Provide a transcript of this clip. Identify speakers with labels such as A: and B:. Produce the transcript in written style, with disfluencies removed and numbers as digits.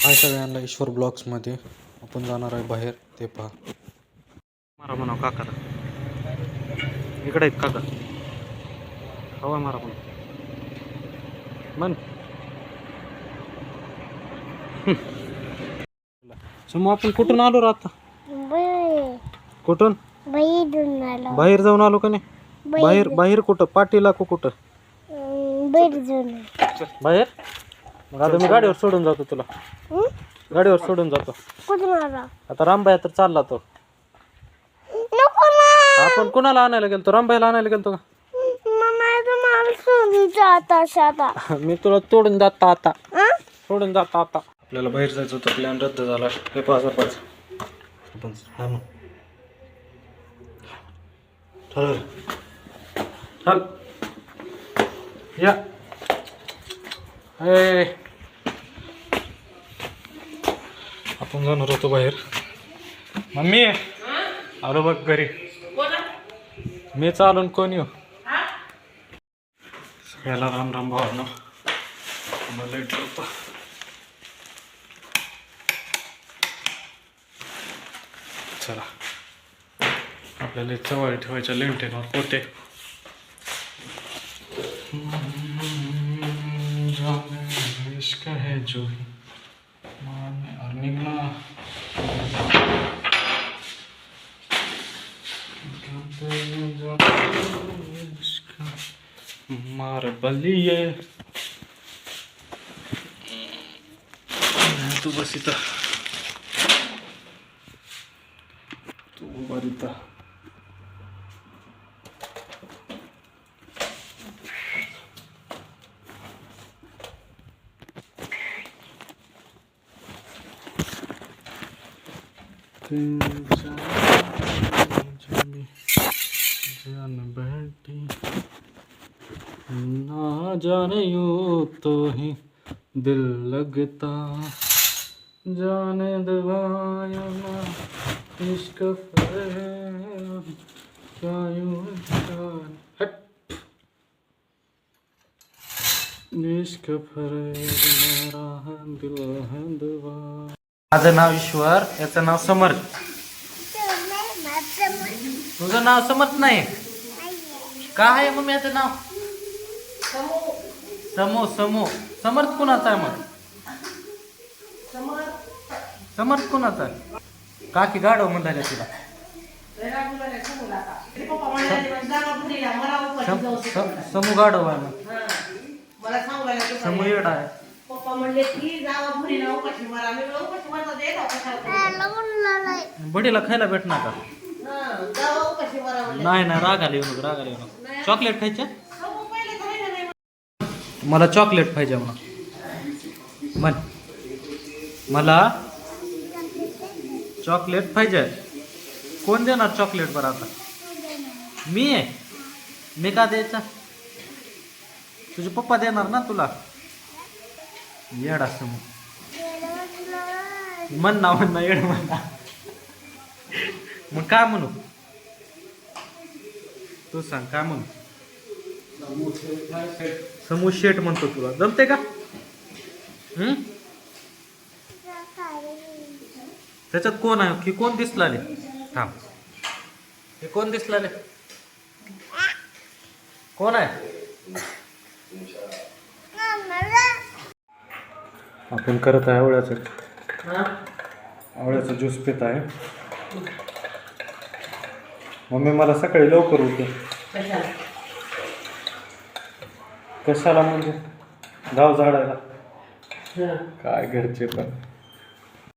A: हाय सगळ्यांना, ईश्वर ब्लॉग्समध्ये आपण जाणार आहे बाहेर, ते पहा. मारा म्हणा काकाला, इकडे आहेत काका. हवा मारा म्हणा मन. समूह आपण कुठून आलो रे आता? कुठून? बाहेर जाऊन आलो का नाही? बाहेर बाहेर कुठं? पाटीला कुठं? बाहेर. मग आता मी गाडीवर सोडून जातो तुला. गाडीवर सोडून जातो. आता रामबाई तर चालला तो. आपण कुणाला आणायला गेलतो? रामबाईला आणायला गेलतो का? मी तुला तोडून जाता आता. सोडून जाता आता. आपल्याला बाहेर जायचं होतं, प्लॅन रद्द झाला. हे पाच आपण चल या. आपण जाणार होतो बाहेर. मम्मी आलो बघ घरी. मी चालून कोण येऊ? सगळ्याला राम राम भावांनो. मला लेट होता. चला आपल्याला चवळी ठेवायच्या लेंटेनवर पोते. इश्क है जो और निघना मार बलिए. तू बस इथं, तू उभा इथं. जान बैठी ना जाने यूं तो ही दिल लगता. जाने दवाया ना इश्क फरेब क्या यूं हट. इश्क फरेब मेरा दिल है दवा. माझं नाव ईश्वर, याचं नाव समर्थ. तुझं नाव समर्थ नाही का? आहे मग याचं नाव समू. समू समर्थ कुणाचा आहे? मग समर्थ कुणाचा आहे? काकी गाडव म्हणताय तुला. समू गाडव आहे मग. समू येडा आहे. बडीला खायला भेटणार का? नाही नाही, राग आली येऊ राग आली येऊ. चॉकलेट खायच्या? मला चॉकलेट पाहिजे म्हण. मला चॉकलेट पाहिजे. कोण देणार चॉकलेट बरं आता? मी आहे. मी का द्यायचा? तुझे पप्पा देणार ना तुला. येडा समूह म्हण ना, म्हण ना, येड म्हण ना. मग काय म्हणू? तू सांग काय म्हणू? समूह शेट म्हणतो तुला. जमते का? त्याच्यात कोण आहे की कोण दिसलाले? थांब, हे कोण दिसलाले? कोण आहे? आपण करत आहे आवळ्याचा ज्यूस पित आहे. मम्मी मला सकाळी लवकर उठते. कशाला म्हणजे? गाव झाडायला. काय घरचे पण